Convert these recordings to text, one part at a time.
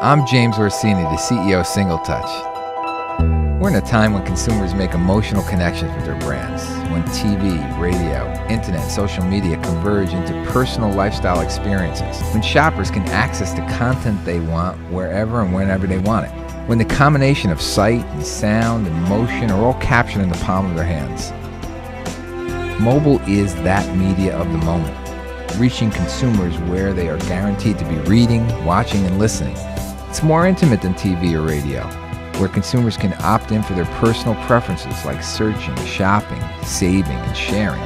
I'm James Orsini, the CEO of Single Touch. We're in a time when consumers make emotional connections with their brands, when TV, radio, internet, social media converge into personal lifestyle experiences, when shoppers can access the content they want wherever and whenever they want it, when the combination of sight and sound and motion are all captured in the palm of their hands. Mobile is that media of the moment, reaching consumers where they are guaranteed to be reading, watching, and listening. It's more intimate than TV or radio, where consumers can opt in for their personal preferences like searching, shopping, saving, and sharing.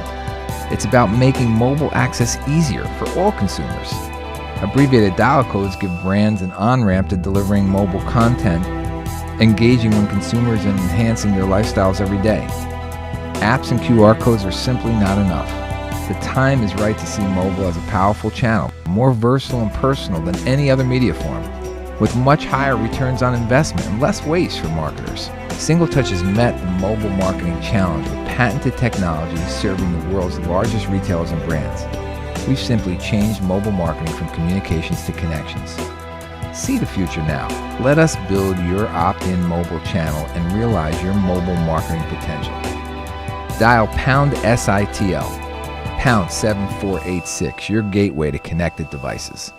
It's about making mobile access easier for all consumers. Abbreviated dial codes give brands an on-ramp to delivering mobile content, engaging when consumers and enhancing their lifestyles every day. Apps and QR codes are simply not enough. The time is right to see mobile as a powerful channel, more versatile and personal than any other media form, with much higher returns on investment and less waste for marketers. Single Touch has met the mobile marketing challenge with patented technology serving the world's largest retailers and brands. We've simply changed mobile marketing from communications to connections. See the future now. Let us build your opt-in mobile channel and realize your mobile marketing potential. Dial #SITL, #7486, your gateway to connected devices.